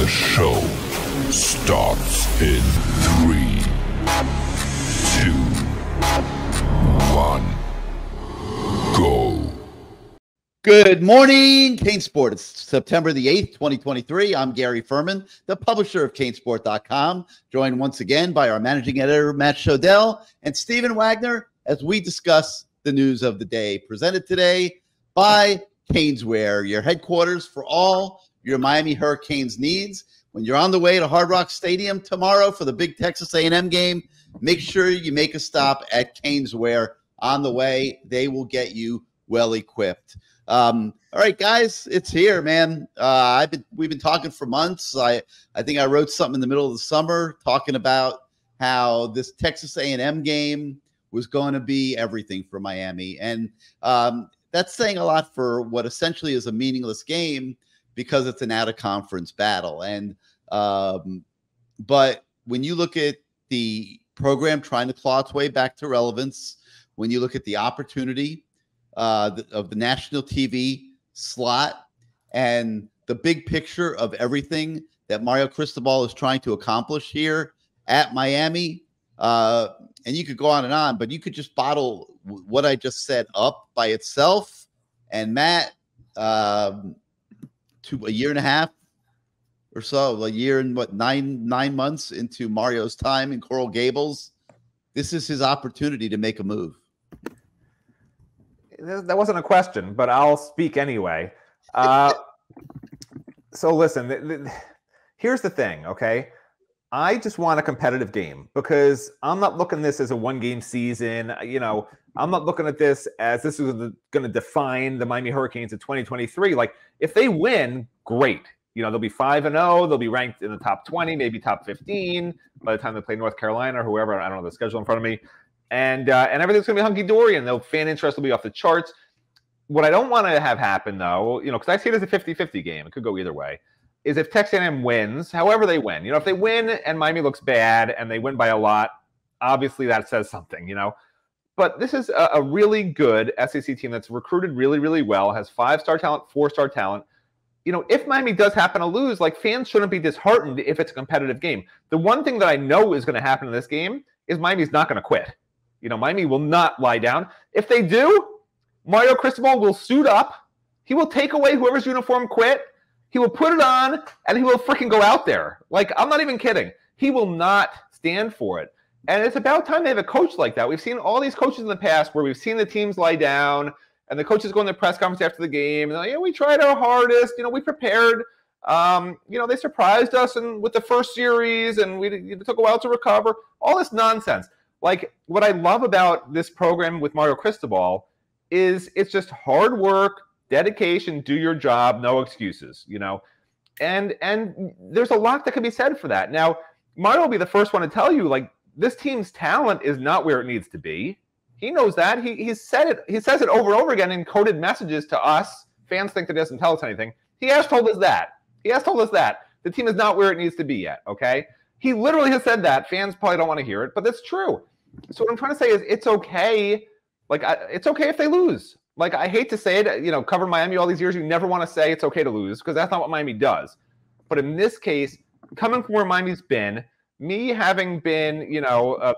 The show starts in 3, 2, 1, go. Good morning, CaneSport. It's September the 8th, 2023. I'm Gary Ferman, the publisher of CaneSport.com, joined once again by our managing editor, Matt Shodell, and Stephen Wagner, as we discuss the news of the day, presented today by Caneswear, your headquarters for all your Miami Hurricanes needs. When you're on the way to Hard Rock Stadium tomorrow for the big Texas A&M game, make sure you make a stop at Caneswear on the way. They will get you well equipped. All right, guys, it's here, man. We've been talking for months. I think I wrote something in the middle of the summer talking about how this Texas A&M game was going to be everything for Miami, and that's saying a lot for what essentially is a meaningless game because it's an out-of-conference battle. And but when you look at the program trying to claw its way back to relevance, when you look at the opportunity of the national TV slot and the big picture of everything that Mario Cristobal is trying to accomplish here at Miami, and you could go on, but you could just bottle what I just said up by itself. And Matt, to a year and a half or so, a year and nine months into Mario's time in Coral Gables, this is his opportunity to make a move. That wasn't a question, but I'll speak anyway. So listen, here's the thing, okay? I just want a competitive game because I'm not looking at this as a one-game season. You know, I'm not looking at this as this is going to define the Miami Hurricanes in 2023. Like, if they win, great. You know, they'll be 5-0. They'll be ranked in the top 20, maybe top 15 by the time they play North Carolina or whoever. I don't know the schedule in front of me. And everything's going to be hunky-dory, and the fan interest will be off the charts. What I don't want to have happen, though, you know, because I see it as a 50-50 game. It could go either way, is if Texas A&M wins, however they win. You know, if they win and Miami looks bad and they win by a lot, obviously that says something, you know. But this is a really good SEC team that's recruited really, really well, has 5-star talent, 4-star talent. You know, if Miami does happen to lose, like, fans shouldn't be disheartened if it's a competitive game. The one thing that I know is going to happen in this game is Miami's not going to quit. You know, Miami will not lie down. If they do, Mario Cristobal will suit up. He will take away whoever's uniform quit. He will put it on, and he will freaking go out there. Like, I'm not even kidding. He will not stand for it. And it's about time they have a coach like that. We've seen all these coaches in the past where we've seen the teams lie down, and the coaches go in the press conference after the game, and they're like, yeah, we tried our hardest. You know, we prepared. You know, they surprised us with the first series, and it took a while to recover. All this nonsense. Like, what I love about this program with Mario Cristobal is it's just hard work, dedication, do your job, no excuses, you know. And there's a lot that can be said for that. Now, Mario will be the first one to tell you, like, this team's talent is not where it needs to be. He knows that. He's said it. He says it over and over again in coded messages to us. Fans think that he doesn't tell us anything. He has told us that. He has told us that. The team is not where it needs to be yet, okay? He literally has said that. Fans probably don't want to hear it, but that's true. So what I'm trying to say is it's okay. Like, it's okay if they lose. Like, I hate to say it, you know, covering Miami all these years, you never want to say it's okay to lose because that's not what Miami does. But in this case, coming from where Miami's been, me having been, you know,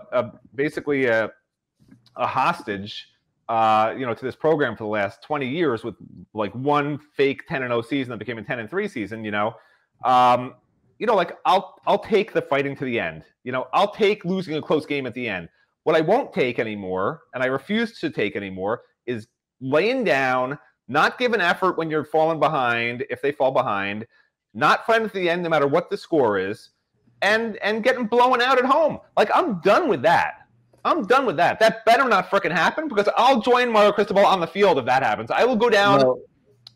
basically a hostage, you know, to this program for the last 20 years with like one fake 10-0 season that became a 10-3 season, you know, like I'll take the fighting to the end. You know, I'll take losing a close game at the end. What I won't take anymore, and I refuse to take anymore, is laying down, not giving effort when you're falling behind, if they fall behind, not fighting to the end no matter what the score is, and getting blown out at home. Like, I'm done with that. I'm done with that. That better not freaking happen because I'll join Mario Cristobal on the field if that happens. I will go down.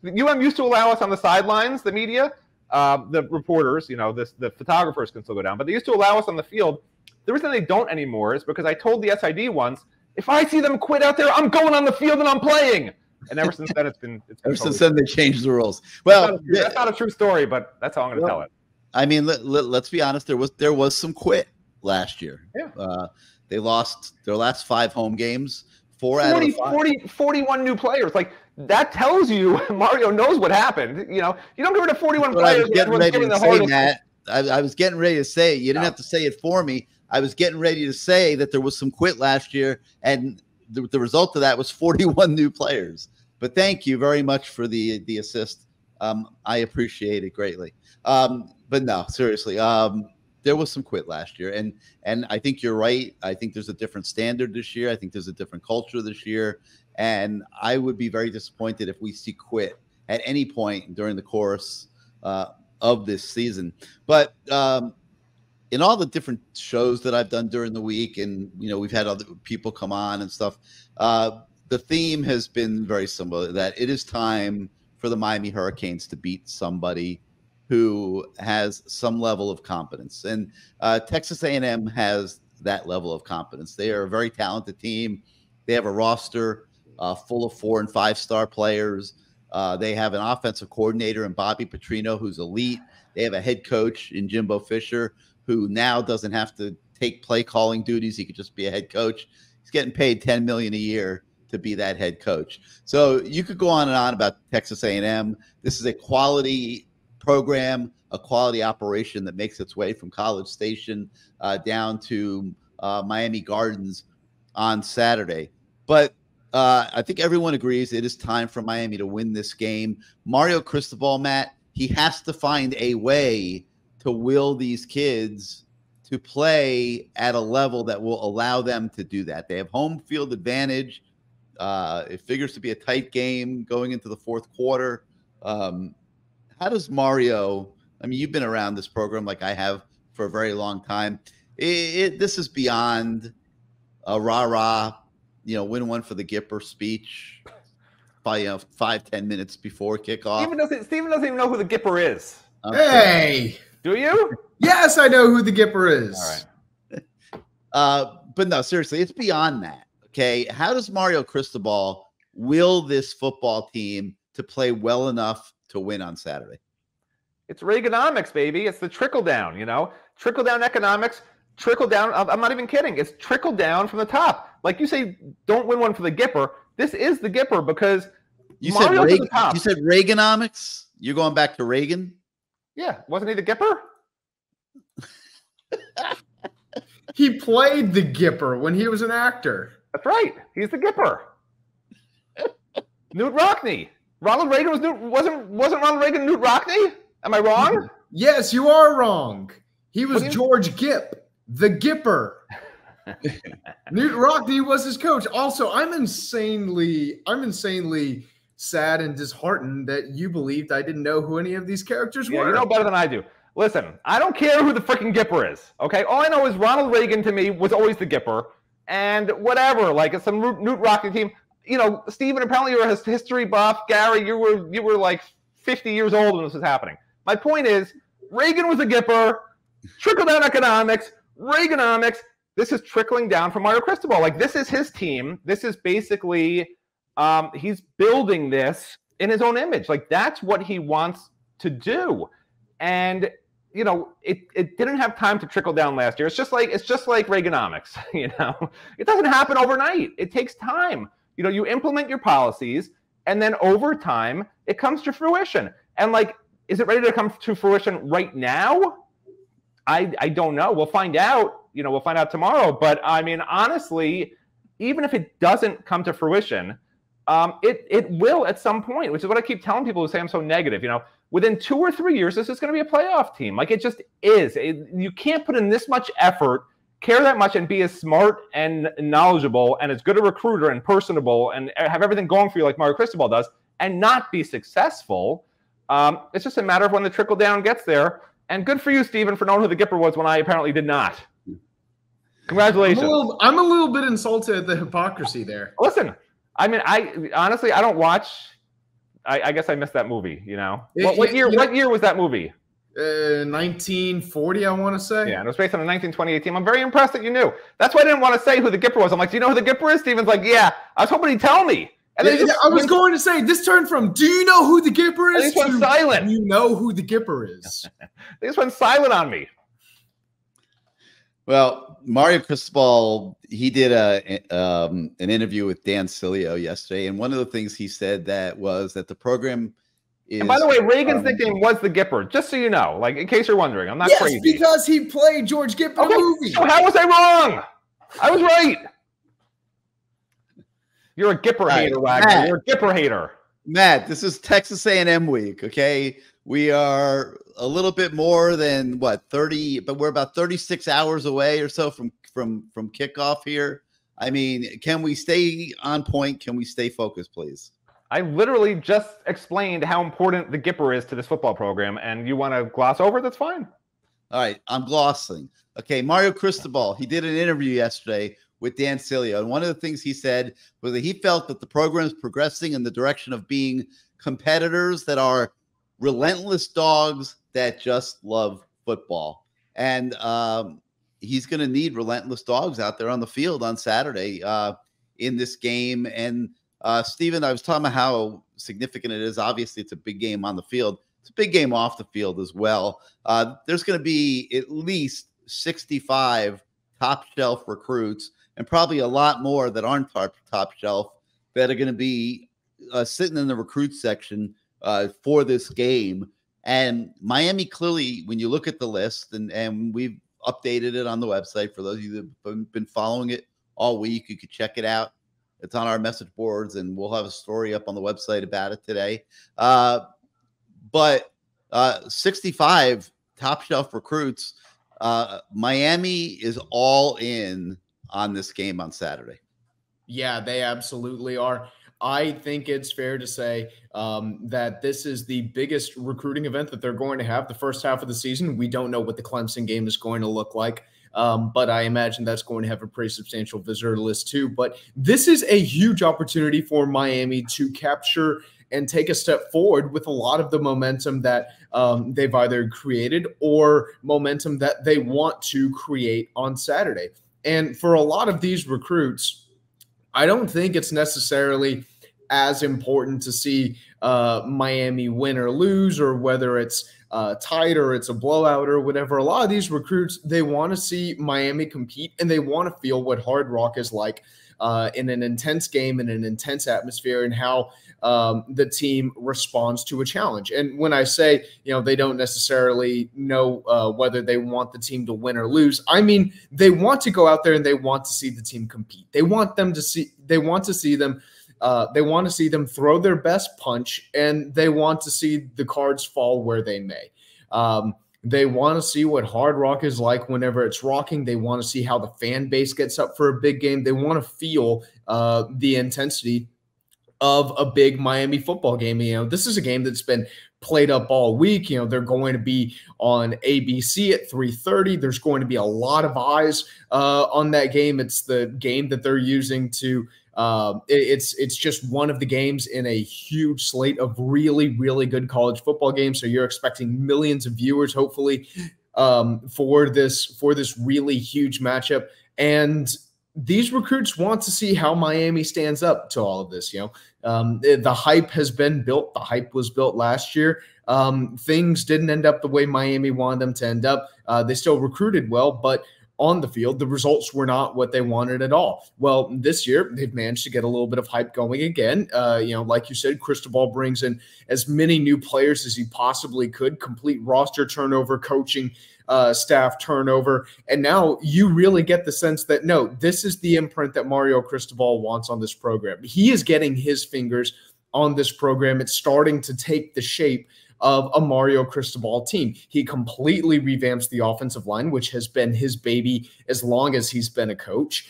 No. UM used to allow us on the sidelines, the media, the reporters, you know, the photographers can still go down, but they used to allow us on the field. The reason they don't anymore is because I told the SID once, if I see them quit out there, I'm going on the field and I'm playing. And ever since then, it's been since then they changed the rules. Well, that's not a true story, but that's how I'm going to tell it. I mean, let's be honest. There was some quit last year. Yeah. They lost their last 5 home games. 4 out of 5. 41 new players. Like, that tells you Mario knows what happened. You know, you don't get rid of 41 players. I was getting ready to say, Matt. I was getting ready to say it. You didn't have to say it for me. I was getting ready to say that there was some quit last year, and the result of that was 41 new players. But thank you very much for the assist. I appreciate it greatly. But no, seriously, there was some quit last year, and I think you're right. I think there's a different standard this year. I think there's a different culture this year, and I would be very disappointed if we see quit at any point during the course of this season. But in all the different shows that I've done during the week, and we've had other people come on and stuff, the theme has been very similar, that it is time for the Miami Hurricanes to beat somebody who has some level of competence. And Texas A&M has that level of competence. They are a very talented team. They have a roster full of 4- and 5-star players. They have an offensive coordinator in Bobby Petrino, who's elite. They have a head coach in Jimbo Fisher, who now doesn't have to take play calling duties. He could just be a head coach. He's getting paid $10 million a year to be that head coach. So you could go on and on about Texas A&M. This is a quality program, a quality operation that makes its way from College Station down to Miami Gardens on Saturday. But I think everyone agrees it is time for Miami to win this game. Mario Cristobal, Matt, he has to find a way to will these kids to play at a level that will allow them to do that. They have home field advantage. It figures to be a tight game going into the fourth quarter. How does Mario, I mean, you've been around this program like I have for a very long time. This is beyond a rah-rah, win one for the Gipper speech by 5-10 minutes before kickoff. Steven doesn't even know who the Gipper is. Hey! Do you? Yes, I know who the Gipper is. All right. But no, seriously, it's beyond that. Okay. How does Mario Cristobal will this football team to play well enough to win on Saturday? It's Reaganomics, baby. It's the trickle down, trickle down economics, trickle down. I'm not even kidding. It's trickle down from the top. Like you say, don't win one for the Gipper. This is the Gipper because you said Reaganomics. You're going back to Reagan. Yeah. Wasn't he the Gipper? He played the Gipper when he was an actor. That's right. He's the Gipper. Newt Rockney. Ronald Reagan wasn't Ronald Reagan Newt Rockney? Am I wrong? Yes, you are wrong. He was George Gipp, the Gipper. Newt Rockney was his coach. Also, I'm insanely sad and disheartened that you believed I didn't know who any of these characters were. You know better than I do. Listen, I don't care who the freaking Gipper is. Okay, all I know is Ronald Reagan to me was always the Gipper, and whatever. Like it's some Newt Rockney team. Steven, apparently you're a history buff. Gary, you were like 50 years old when this was happening. My point is, Reagan was a Gipper. Trickle down economics, Reaganomics. This is trickling down from Mario Cristobal. Like this is his team. This is basically he's building this in his own image. Like that's what he wants to do. And it didn't have time to trickle down last year. It's just like Reaganomics. It doesn't happen overnight. It takes time. You implement your policies, and then over time, it comes to fruition. And like, is it ready to come to fruition right now? I don't know. We'll find out. We'll find out tomorrow. But I mean, honestly, even if it doesn't come to fruition, it will at some point, which is what I keep telling people who say I'm so negative. Within 2 or 3 years, this is going to be a playoff team. Like it just is. You can't put in this much effort, care that much, and be as smart and knowledgeable and as good a recruiter and personable and have everything going for you like Mario Cristobal does and not be successful. It's just a matter of when the trickle down gets there. And good for you, Steven, for knowing who the Gipper was when I apparently did not. Congratulations. I'm a little bit insulted at the hypocrisy there. Listen, I mean, I honestly don't watch. I guess I missed that movie. What year was that movie? 1940, I want to say. Yeah, and it was based on a 1928 team. I'm very impressed that you knew. That's why I didn't want to say who the Gipper was. I'm like, do you know who the Gipper is? Steven's like, yeah. I was hoping he'd tell me. And then I was going to say, this turned from, do you know who the Gipper is? This went silent. You know who the Gipper is. They just went silent on me. Well, Mario Cristobal, he did an interview with Dan Cilio yesterday, and one of the things he said was that the program is. And by the way, Reagan's nickname was the Gipper, just so you know, like in case you're wondering. I'm not crazy. Yes, because he played George Gipp in a movie. So how was I wrong? I was right. You're a Gipper hater, Wagner. Matt, You're a Gipper hater. Matt, this is Texas A&M week, okay? We are a little bit more than what 30, but we're about 36 hours away or so from kickoff here. I mean, can we stay on point? Can we stay focused, please? I literally just explained how important the Gipper is to this football program, and you want to gloss over it? That's fine. All right, I'm glossing. Okay, Mario Cristobal, he did an interview yesterday with Dan Cilio, and one of the things he said was that he felt that the program is progressing in the direction of being competitors that are relentless dogs that just love football. And he's going to need relentless dogs out there on the field on Saturday in this game. And Stephen, I was talking about how significant it is. Obviously, it's a big game on the field. It's a big game off the field as well. There's going to be at least 65 top shelf recruits and probably a lot more that aren't top shelf that are going to be sitting in the recruit section for this game. And Miami clearly, when you look at the list, and we've updated it on the website for those of you that have been following it all week, you could check it out. It's on our message boards, and we'll have a story up on the website about it today. But 65 top shelf recruits, Miami is all in on this game on Saturday. Yeah, they absolutely are. I think it's fair to say that this is the biggest recruiting event that they're going to have the first half of the season. We don't know what the Clemson game is going to look like, but I imagine that's going to have a pretty substantial visitor list too. But this is a huge opportunity for Miami to capture and take a step forward with a lot of the momentum that they've either created or momentum that they want to create on Saturday. And for a lot of these recruits, I don't think it's necessarily as important to see Miami win or lose, or whether it's tight or it's a blowout or whatever. A lot of these recruits, they want to see Miami compete, and they want to feel what Hard Rock is like in an intense game, in an intense atmosphere, and how the team responds to a challenge. And when I say, they don't necessarily know whether they want the team to win or lose, I mean, they want to go out there and they want to see the team compete. They want to see them throw their best punch, and they want to see the cards fall where they may. They want to see what Hard Rock is like whenever it's rocking. They want to see how the fan base gets up for a big game. They want to feel the intensity of a big Miami football game. This is a game that's been played up all week. They're going to be on ABC at 3:30. There's going to be a lot of eyes on that game. It's the game that they're using to it's just one of the games in a huge slate of really, really good college football games. So you're expecting millions of viewers, hopefully, for this really huge matchup. And these recruits want to see how Miami stands up to all of this. The hype has been built. The hype was built last year. Things didn't end up the way Miami wanted them to end up. They still recruited well, but on the field, the results were not what they wanted at all. Well, this year, they've managed to get a little bit of hype going again. Like you said, Cristobal brings in as many new players as he possibly could, complete roster turnover, coaching staff turnover. And now you really get the sense that, no, this is the imprint that Mario Cristobal wants on this program. He is getting his fingers on this program. It's starting to take the shape of a Mario Cristobal team. He completely revamps the offensive line, which has been his baby as long as he's been a coach.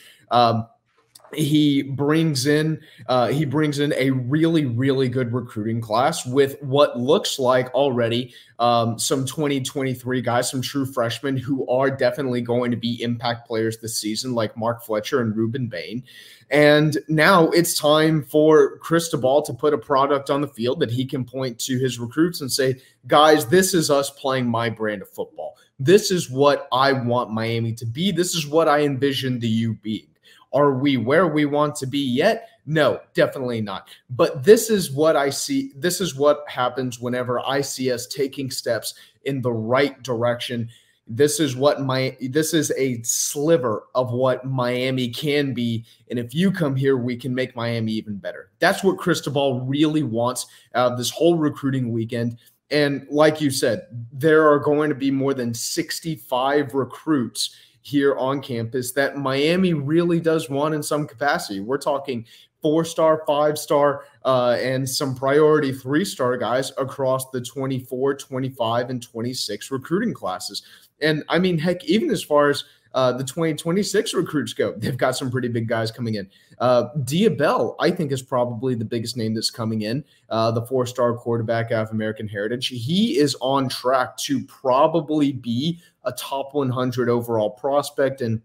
He brings in a really, really good recruiting class with what looks like already some 2023 guys, some true freshmen who are definitely going to be impact players this season, like Mark Fletcher and Ruben Bain. And now it's time for Cristobal to put a product on the field that he can point to his recruits and say, guys, this is us playing my brand of football. This is what I want Miami to be. This is what I envision the U being. Are we where we want to be yet? No, definitely not. But this is what I see. This is what happens whenever I see us taking steps in the right direction. this is a sliver of what Miami can be. And if you come here, we can make Miami even better. That's what Cristobal really wants out of this whole recruiting weekend. And like you said, there are going to be more than 65 recruits here on campus that Miami really does want in some capacity. We're talking 4-star, 5-star, and some priority 3-star guys across the 24, 25, and 26 recruiting classes. And I mean, heck, even as far as the 2026 recruits go, they've got some pretty big guys coming in. Diabell, I think, is probably the biggest name that's coming in, the 4-star quarterback out of American Heritage. He is on track to probably be a top 100 overall prospect. And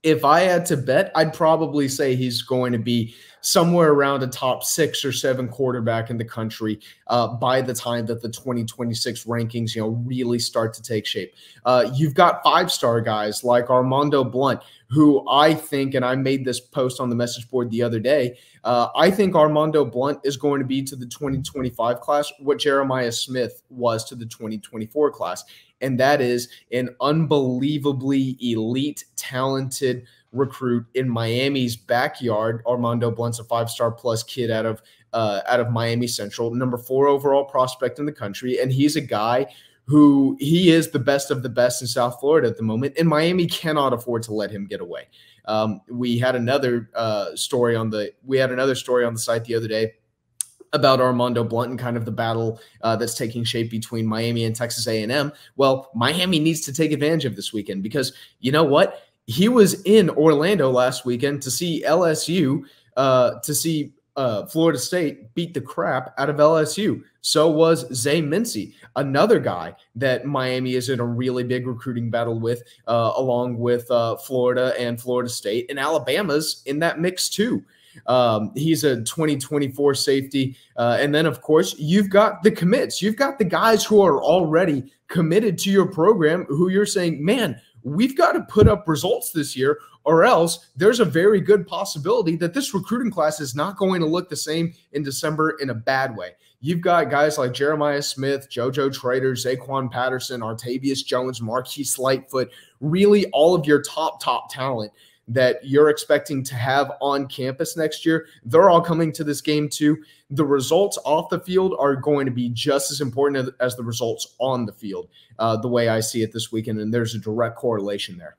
if I had to bet, I'd probably say he's going to be somewhere around a top 6 or 7 quarterback in the country by the time that the 2026 rankings, really start to take shape. You've got 5-star guys like Armando Blunt, who I think, and I made this post on the message board the other day, I think Armando Blunt is going to be to the 2025 class what Jeremiah Smith was to the 2024 class. And that is an unbelievably elite, talented recruit in Miami's backyard. Armando Blunt's a 5-star plus kid out of Miami Central, number 4 overall prospect in the country. And he's a guy who he is the best of the best in South Florida at the moment. And Miami cannot afford to let him get away. We had another story on the site the other day about Armando Blunt and kind of the battle that's taking shape between Miami and Texas A&M. Well, Miami needs to take advantage of this weekend because you know what? He was in Orlando last weekend to see LSU, Florida State beat the crap out of LSU. So was Zay Mincy, another guy that Miami is in a really big recruiting battle with, along with Florida and Florida State. And Alabama's in that mix too. He's a 2024 safety. And then, of course, you've got the commits. You've got the guys who are already committed to your program who you're saying, man, we've got to put up results this year or else there's a very good possibility that this recruiting class is not going to look the same in December in a bad way. You've got guys like Jeremiah Smith, JoJo Trader, Zaquan Patterson, Artavius Jones, Marquise Lightfoot, really all of your top talent that you're expecting to have on campus next year. They're all coming to this game too. The results off the field are going to be just as important as the results on the field, the way I see it this weekend, and there's a direct correlation there.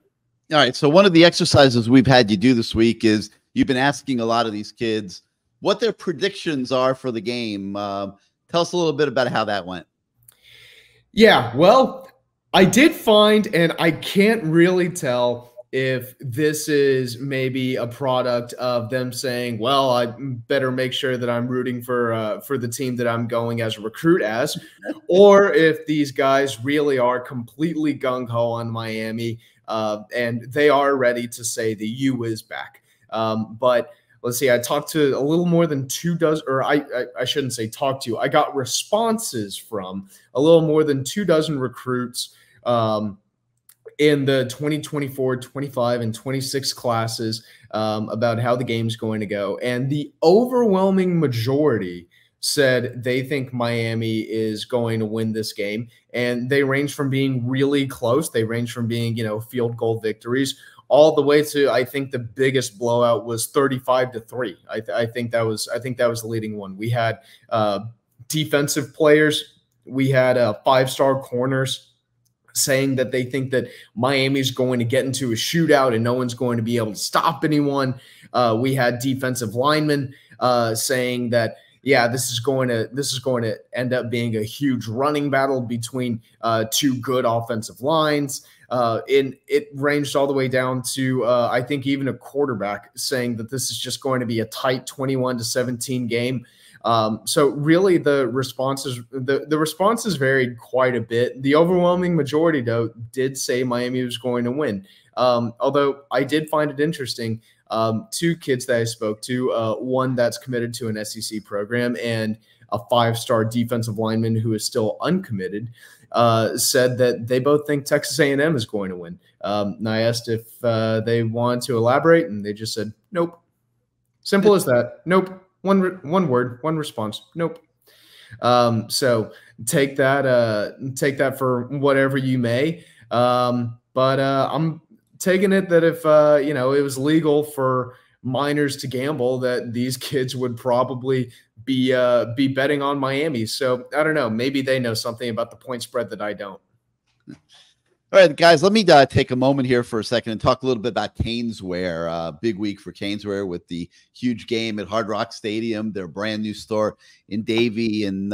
All right, so one of the exercises we've had you do this week is you've been asking a lot of these kids what their predictions are for the game. Tell us a little bit about how that went. Yeah, well, I did find, and I can't really tell if this is maybe a product of them saying, well, I better make sure that I'm rooting for the team that I'm going as a recruit as, or if these guys really are completely gung-ho on Miami and they are ready to say the U is back. But let's see, I talked to a little more than 24, or I shouldn't say talk to, I got responses from a little more than 24 recruits in the 2024, 25, and 26 classes about how the game's going to go. And the overwhelming majority said they think Miami is going to win this game. And they range from being really close. They range from being, field goal victories all the way to, I think the biggest blowout was 35-3. I think that was the leading one. We had defensive players. We had 5-star corners saying that they think that Miami's going to get into a shootout and no one's going to be able to stop anyone. We had defensive linemen saying that, yeah, this is going to end up being a huge running battle between 2 good offensive lines. It ranged all the way down to I think even a quarterback saying that this is just going to be a tight 21-17 game. So really the responses varied quite a bit. The overwhelming majority, though, did say Miami was going to win. Although I did find it interesting, 2 kids that I spoke to, one that's committed to an SEC program and a 5-star defensive lineman who is still uncommitted, said that they both think Texas A&M is going to win. And I asked if they wanted to elaborate, and they just said, nope. Simple as that. Nope. One word, one response. Nope. So take that for whatever you may. But I'm taking it that if you know, it was legal for minors to gamble, that these kids would probably be betting on Miami. So I don't know. Maybe they know something about the point spread that I don't. All right, guys, let me take a moment here for a second and talk a little bit about CaneSport. Big week for CaneSport with the huge game at Hard Rock Stadium, their brand new store in Davie. And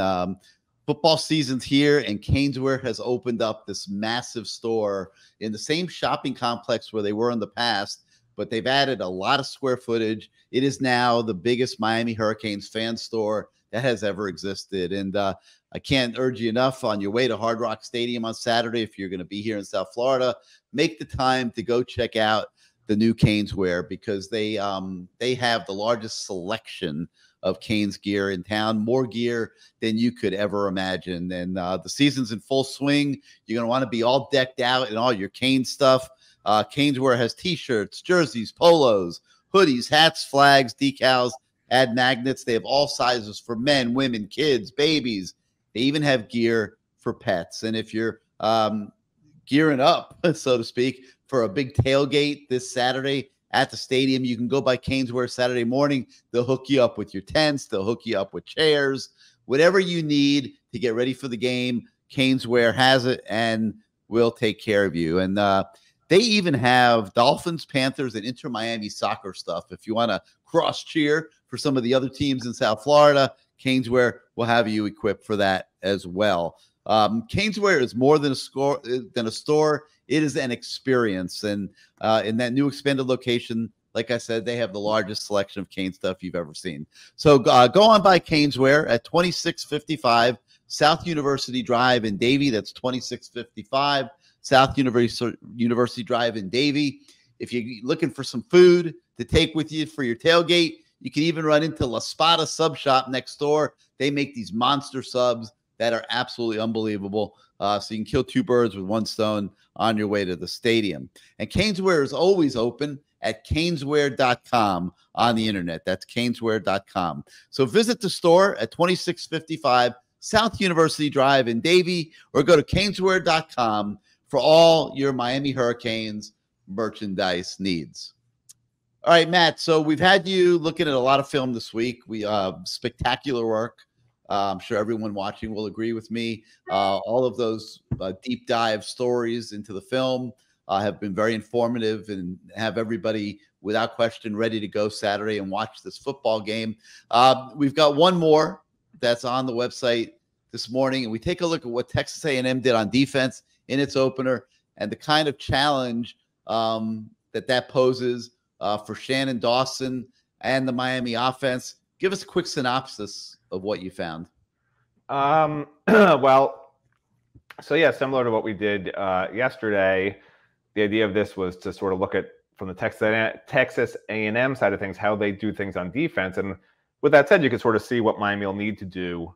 football season's here, and CaneSport has opened up this massive store in the same shopping complex where they were in the past, but they've added a lot of square footage. It is now the biggest Miami Hurricanes fan store that has ever existed. And I can't urge you enough, on your way to Hard Rock Stadium on Saturday, if you're going to be here in South Florida, make the time to go check out the new CaneSport, because they have the largest selection of Canes gear in town, more gear than you could ever imagine. And the season's in full swing. You're going to want to be all decked out in all your Canes stuff. CaneSport has T-shirts, jerseys, polos, hoodies, hats, flags, decals, add magnets. They have all sizes for men, women, kids, babies. They even have gear for pets. And if you're gearing up, so to speak, for a big tailgate this Saturday at the stadium, you can go by CaneSport Saturday morning. They'll hook you up with your tents. They'll hook you up with chairs. Whatever you need to get ready for the game, CaneSport has it and will take care of you. And they even have Dolphins, Panthers, and Inter Miami soccer stuff. If you want to cross cheer for some of the other teams in South Florida, CaneSport will have you equipped for that as well. CaneSport is more than a store. It is an experience. And in that new expanded location, like I said, they have the largest selection of Cane stuff you've ever seen. So go on by CaneSport at 2655 South University Drive in Davie. That's 2655 South University Drive in Davie. If you're looking for some food to take with you for your tailgate, you can even run into La Spada Sub Shop next door. They make these monster subs that are absolutely unbelievable. So you can kill two birds with one stone on your way to the stadium. And CaneSport is always open at caneswear.com on the internet. That's caneswear.com. So visit the store at 2655 South University Drive in Davie, or go to caneswear.com for all your Miami Hurricanes merchandise needs. All right, Matt. So we've had you looking at a lot of film this week. We spectacular work. I'm sure everyone watching will agree with me. All of those deep dive stories into the film have been very informative and have everybody without question ready to go Saturday and watch this football game. We've got one more that's on the website this morning, and we take a look at what Texas A&M did on defense in its opener and the kind of challenge that poses for Shannon Dawson and the Miami offense. Give us a quick synopsis of what you found. Well, so yeah, similar to what we did yesterday, the idea of this was to sort of look at, from the Texas A&M side of things, how they do things on defense. And with that said, you can sort of see what Miami will need to do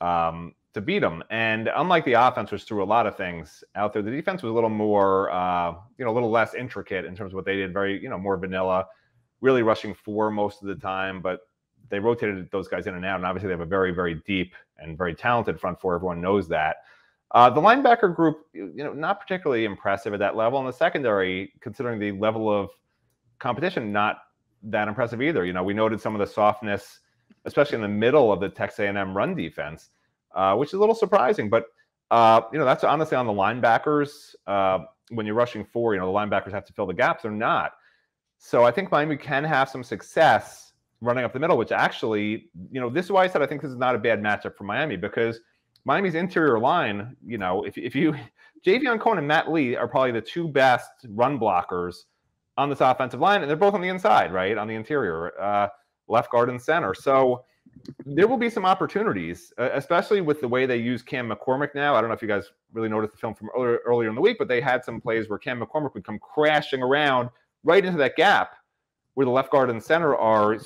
to beat them. And unlike the offense, which threw a lot of things out there, the defense was a little more, a little less intricate in terms of what they did. Very, more vanilla, really rushing four most of the time, but they rotated those guys in and out. And obviously they have a very, very deep and very talented front four. Everyone knows that. The linebacker group, not particularly impressive at that level. And the secondary, considering the level of competition, not that impressive either. We noted some of the softness, especially in the middle of the Texas A&M run defense, which is a little surprising. But, that's honestly on the linebackers. When you're rushing four, the linebackers have to fill the gaps. They're not. So I think Miami can have some success running up the middle, which actually, this is why I said I think this is not a bad matchup for Miami, because Miami's interior line, if you Javion Cohen and Matt Lee are probably the two best run blockers on this offensive line, and they're both on the inside, right, on the interior, left guard and center. So there will be some opportunities, especially with the way they use Cam McCormick now. I don't know if you guys really noticed the film from earlier in the week, but they had some plays where Cam McCormick would come crashing around right into that gap where the left guard and center are,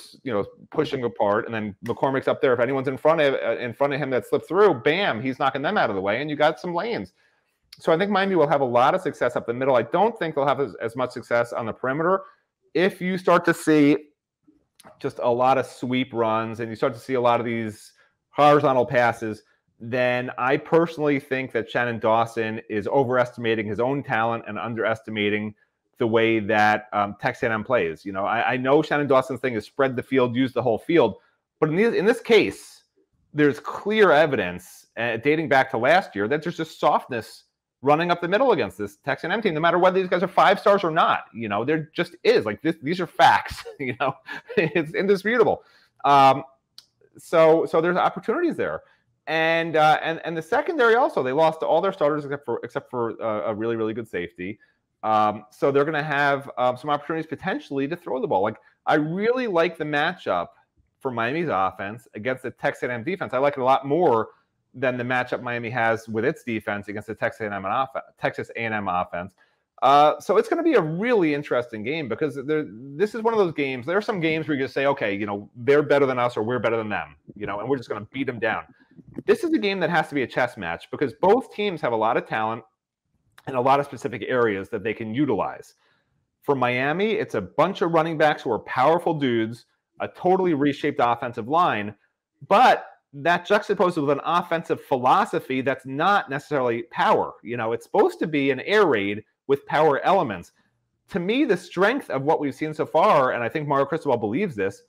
pushing apart, and then McCormick's up there. If anyone's in front of him that slipped through, bam, he's knocking them out of the way, and you got some lanes. So I think Miami will have a lot of success up the middle. I don't think they'll have as much success on the perimeter. If you start to see just a lot of sweep runs and you start to see a lot of these horizontal passes, then I personally think that Shannon Dawson is overestimating his own talent and underestimating the way that Texas A&M plays. You know, I know Shannon Dawson's thing is spread the field, use the whole field, but in this case, there's clear evidence dating back to last year that there's just softness running up the middle against this Texas A&M team, no matter whether these guys are 5 stars or not. You know, there just is. Like, these are facts. You know, it's indisputable. So there's opportunities there. And the secondary also, they lost all their starters except for a really, really good safety. So they're going to have some opportunities potentially to throw the ball. Like, I really like the matchup for Miami's offense against the Texas A&M defense. I like it a lot more than the matchup Miami has with its defense against the Texas A&M offense. So it's going to be a really interesting game because this is one of those games. There are some games where you just say, okay, you know, they're better than us or we're better than them, you know, and we're just going to beat them down. This is a game that has to be a chess match because both teams have a lot of talent and a lot of specific areas that they can utilize. For Miami, it's a bunch of running backs who are powerful dudes, a totally reshaped offensive line, but that juxtaposed with an offensive philosophy that's not necessarily power. You know, it's supposed to be an air raid with power elements. To me, the strength of what we've seen so far, and I think Mario Cristobal believes this,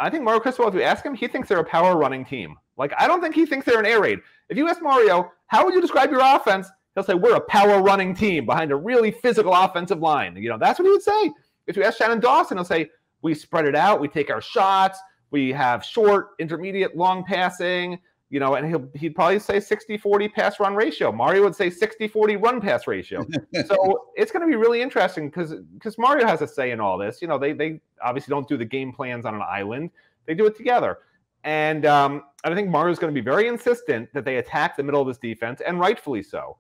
I think Mario Cristobal, if you ask him, he thinks they're a power running team. Like, I don't think he thinks they're an air raid. If you ask Mario, how would you describe your offense? He'll say, we're a power running team behind a really physical offensive line. You know, that's what he would say. If you ask Shannon Dawson, he'll say, we spread it out, we take our shots, we have short, intermediate, long passing, you know, and he'd probably say 60-40 pass run ratio. Mario would say 60-40 run pass ratio. So it's going to be really interesting because Mario has a say in all this. You know, they obviously don't do the game plans on an island. They do it together. And I think Mario's going to be very insistent that they attack the middle of this defense, and rightfully so.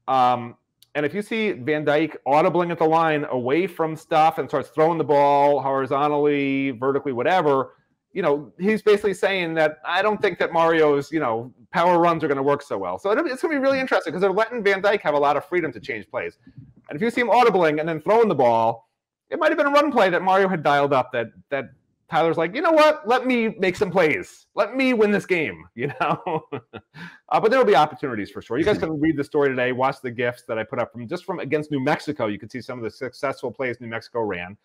And if you see Van Dyke audibling at the line away from stuff and starts throwing the ball horizontally, vertically, whatever, you know, he's basically saying that I don't think that Mario's, you know, power runs are going to work so well. So it's going to be really interesting because they're letting Van Dyke have a lot of freedom to change plays. And if you see him audibling and then throwing the ball, it might have been a run play that Mario had dialed up that Tyler's like, you know what? Let me make some plays. Let me win this game, you know? But there will be opportunities for sure. You guys can read the story today, watch the GIFs that I put up from against New Mexico. You can see some of the successful plays New Mexico ran.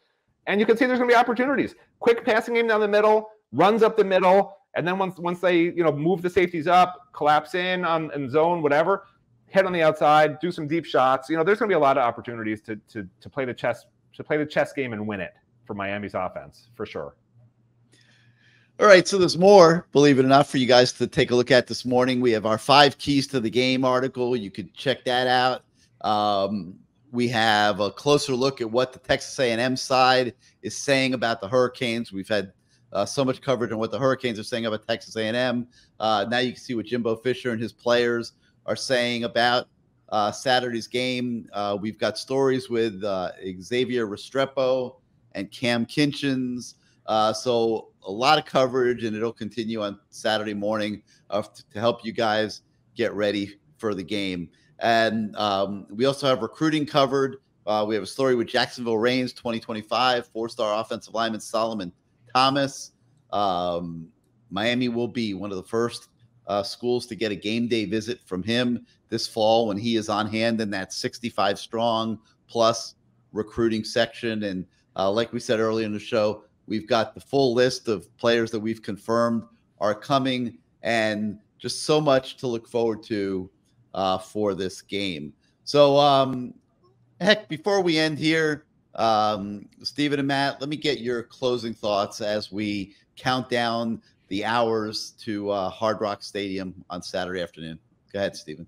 And you can see there's going to be opportunities. Quick passing game down the middle, runs up the middle, and then once they, you know, move the safeties up, collapse in zone, whatever, hit on the outside, do some deep shots. You know, there's going to be a lot of opportunities to play the chess game and win it for Miami's offense, for sure. All right, so there's more, believe it or not, for you guys to take a look at this morning. We have our 5 keys to the game article. You could check that out. We have a closer look at what the Texas A&M side is saying about the Hurricanes. We've had so much coverage on what the Hurricanes are saying about Texas A&M. Now you can see what Jimbo Fisher and his players are saying about Saturday's game. We've got stories with Xavier Restrepo and Cam Kinchins. So a lot of coverage, and it'll continue on Saturday morning to help you guys get ready for the game. And we also have recruiting covered. We have a story with Jacksonville Reigns 2025 4-star offensive lineman Solomon Thomas. Miami will be one of the first schools to get a game day visit from him this fall when he is on hand in that 65 strong plus recruiting section. And like we said earlier in the show, we've got the full list of players that we've confirmed are coming, and just so much to look forward to for this game. So, heck, before we end here, Stephen and Matt, let me get your closing thoughts as we count down the hours to Hard Rock Stadium on Saturday afternoon. Go ahead, Stephen.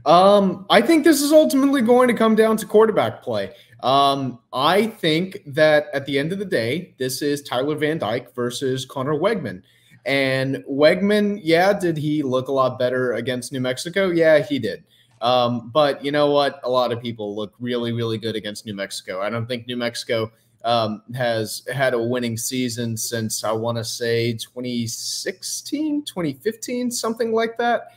I think this is ultimately going to come down to quarterback play. I think that at the end of the day, this is Tyler Van Dyke versus Connor Wegman. And Wegman, yeah, did he look a lot better against New Mexico? Yeah, he did. But you know what? A lot of people look really, really good against New Mexico. I don't think New Mexico has had a winning season since, I want to say, 2016, 2015, something like that.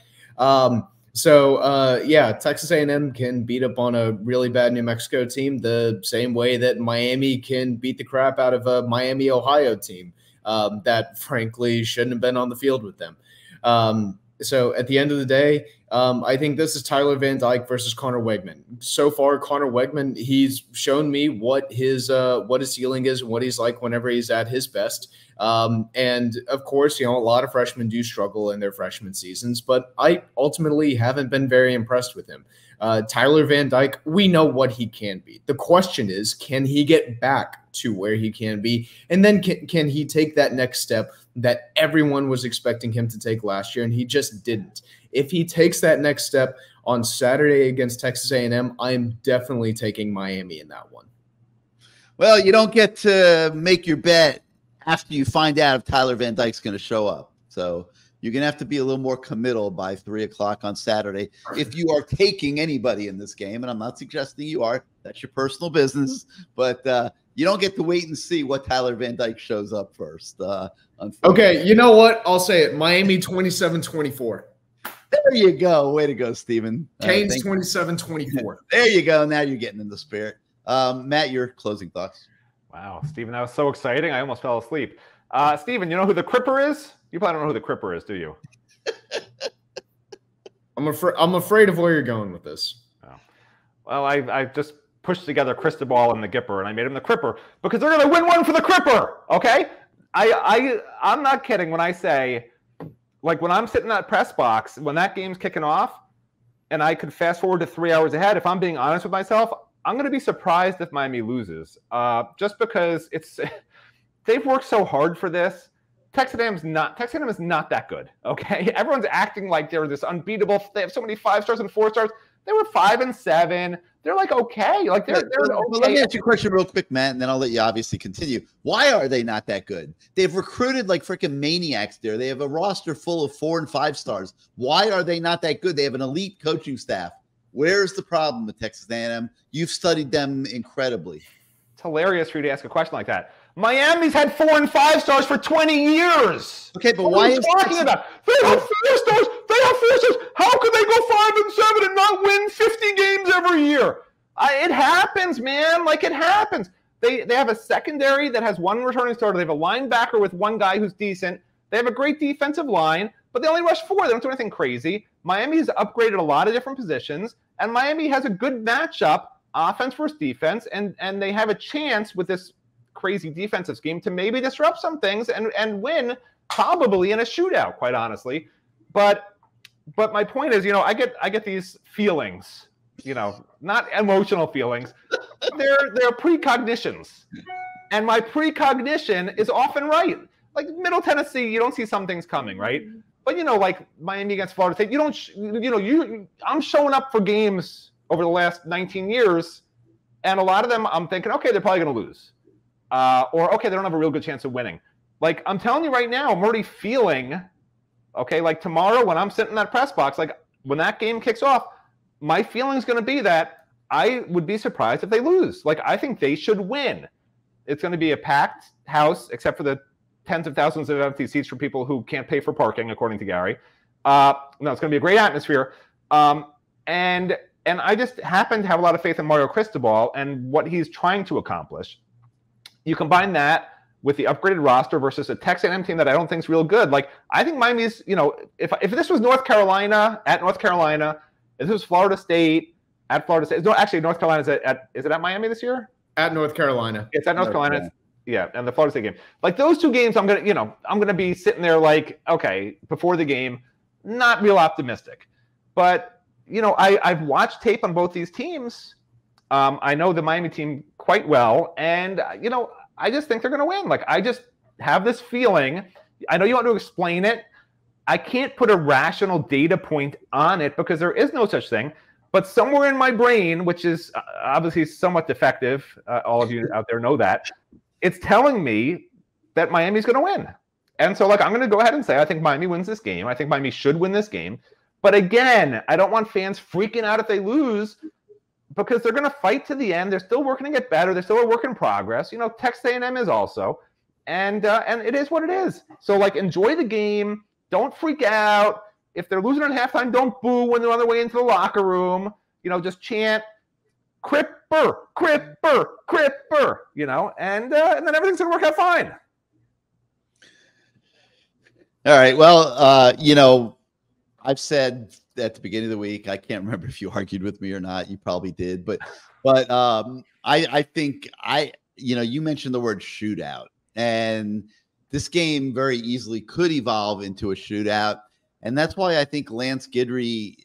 Yeah, Texas A&M can beat up on a really bad New Mexico team the same way that Miami can beat the crap out of a Miami, Ohio team that frankly shouldn't have been on the field with them. So at the end of the day, I think this is Tyler Van Dyke versus Connor Wegman. So far, Connor Wegman, he's shown me what his ceiling is and what he's like whenever he's at his best. And of course, a lot of freshmen do struggle in their freshman seasons, but I ultimately haven't been very impressed with him. Tyler Van Dyke, we know what he can be. The question is, can he get back to where he can be? And then can he take that next step that everyone was expecting him to take last year, and he just didn't? If he takes that next step on Saturday against Texas A&M, I'm definitely taking Miami in that one. Well, you don't get to make your bet after you find out if Tyler Van Dyke's going to show up. So you're going to have to be a little more committal by 3 o'clock on Saturday if you are taking anybody in this game. And I'm not suggesting you are. That's your personal business. But you don't get to wait and see what Tyler Van Dyke shows up first. Okay, you know what? I'll say it. Miami 27-24. There you go. Way to go, Steven. Canes 27-24. There you go. Now you're getting in the spirit. Matt, your closing thoughts. Wow, Steven, that was so exciting. I almost fell asleep. Steven, you know who the Cripper is? You probably don't know who the Cripper is, do you? I'm afraid of where you're going with this. Oh. Well, I just pushed together Cristobal and the Gipper, and I made him the Cripper because they're going to win one for the Cripper, okay? I'm not kidding when I say, like, when I'm sitting in that press box, when that game's kicking off, and I could fast forward to 3 hours ahead, if I'm being honest with myself, I'm going to be surprised if Miami loses, just because they've worked so hard for this. Texas A&M is not that good, okay? Everyone's acting like they're this unbeatable. They have so many 5 stars and 4 stars. They were 5 and 7. They're like okay, like they're okay. Well, let me ask you a question real quick, Matt, and then I'll let you obviously continue. Why are they not that good? They've recruited like freaking maniacs there. They have a roster full of 4 and 5 stars. Why are they not that good? They have an elite coaching staff. Where's the problem with Texas A&M? You've studied them incredibly. It's hilarious for you to ask a question like that. Miami's had 4 and 5 stars for 20 years. Okay, but what why are you talking about? They have 4 stars. They have 4 stars. How could they go 5 and 7 and not win 50 games every year? It happens, man. Like, it happens. They have a secondary that has 1 returning starter. They have a linebacker with 1 guy who's decent. They have a great defensive line, but they only rush 4. They don't do anything crazy. Miami has upgraded a lot of different positions, and Miami has a good matchup, offense versus defense, and they have a chance with this crazy defensive scheme to maybe disrupt some things and win, probably in a shootout, quite honestly. But my point is, I get these feelings, not emotional feelings. They're precognitions, and my precognition is often right. Like Middle Tennessee, you don't see some things coming, right? But like Miami against Florida State, you don't. I'm showing up for games over the last 19 years, and a lot of them I'm thinking, okay, they're probably going to lose. Or, okay, they don't have a real good chance of winning. Like, I'm telling you right now, I'm already feeling, okay, like tomorrow when I'm sitting in that press box, like when that game kicks off, my feeling is going to be that I would be surprised if they lose. Like, I think they should win. It's going to be a packed house, except for the tens of thousands of empty seats for people who can't pay for parking, according to Gary. No, it's going to be a great atmosphere. And I just happen to have a lot of faith in Mario Cristobal and what he's trying to accomplish. You combine that with the upgraded roster versus a Texas A&M team that I don't think is real good. Like, I think Miami's, if this was North Carolina, at North Carolina, if this was Florida State, at Florida State. No, actually, North Carolina is it at Miami this year? At North Carolina. It's at North Carolina. Yeah, and the Florida State game. Like, those 2 games, I'm gonna be sitting there like, okay, before the game, not real optimistic. But, I've watched tape on both these teams. I know the Miami team quite well, and I just think they're going to win. Like, I just have this feeling. I know you want to explain it. I can't put a rational data point on it because there is no such thing. But somewhere in my brain, which is obviously somewhat defective, all of you out there know that, it's telling me that Miami's going to win. And so, like, I'm going to go ahead and say I think Miami wins this game. I think Miami should win this game. But again, I don't want fans freaking out if they lose, because they're going to fight to the end. They're still working to get better. They're still a work in progress. Texas A&M is also. And it is what it is. So, like, enjoy the game. Don't freak out. If they're losing at halftime, don't boo when they're on their way into the locker room. Just chant, Cripper, Cripper, Cripper, and then everything's going to work out fine. All right. Well, I've said at the beginning of the week, I can't remember if you argued with me or not. You probably did, but I think you mentioned the word shootout, and this game very easily could evolve into a shootout, and that's why I think Lance Guidry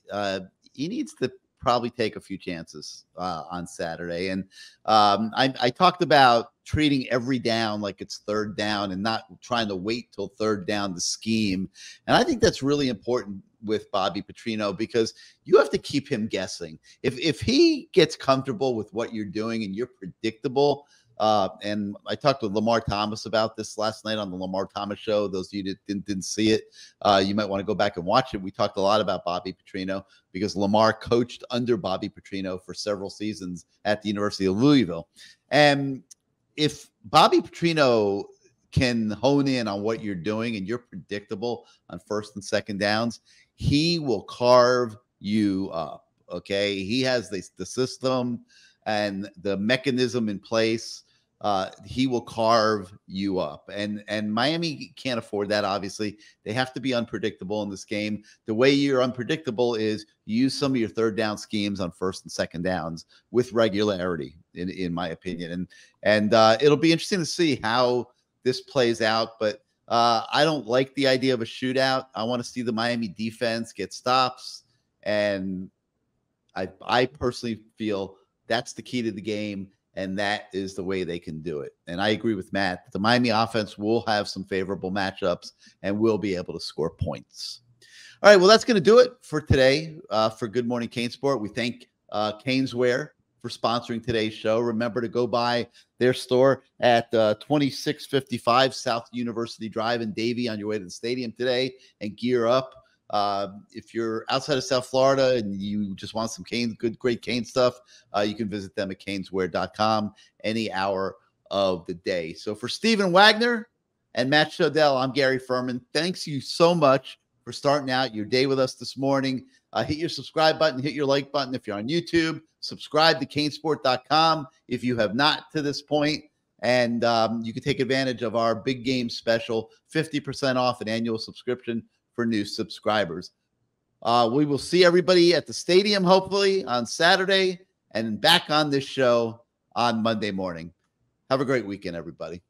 he needs to probably take a few chances on Saturday. And I talked about treating every down like it's third down and not trying to wait till third down to scheme. And I think that's really important with Bobby Petrino, because you have to keep him guessing. If he gets comfortable with what you're doing and you're predictable, and I talked with Lamar Thomas about this last night on the Lamar Thomas show. Those of you that didn't see it, you might want to go back and watch it. We talked a lot about Bobby Petrino because Lamar coached under Bobby Petrino for several seasons at the University of Louisville. And if Bobby Petrino can hone in on what you're doing and you're predictable on first and second downs, he will carve you up. Okay. He has the system and the mechanism in place. He will carve you up. And Miami can't afford that, obviously. They have to be unpredictable in this game. The way you're unpredictable is you use some of your third down schemes on first and second downs with regularity, in my opinion. And it'll be interesting to see how this plays out. But I don't like the idea of a shootout. I want to see the Miami defense get stops. And I personally feel that's the key to the game, and that is the way they can do it. And I agree with Matt. The Miami offense will have some favorable matchups and will be able to score points. All right, well, that's going to do it for today for Good Morning CaneSport. We thank Caneswear for sponsoring today's show. Remember to go by their store at 2655 South University Drive in Davie on your way to the stadium today and gear up. If you're outside of South Florida and you just want some great Cane stuff, you can visit them at caneswear.com any hour of the day. So for Stephen Wagner and Matt Shodell, I'm Gary Ferman. Thanks you so much for starting out your day with us this morning. Hit your subscribe button, hit your like button if you're on YouTube. Subscribe to CaneSport.com if you have not to this point. And you can take advantage of our big game special, 50% off an annual subscription for new subscribers. We will see everybody at the stadium, hopefully, on Saturday, and back on this show on Monday morning. Have a great weekend, everybody.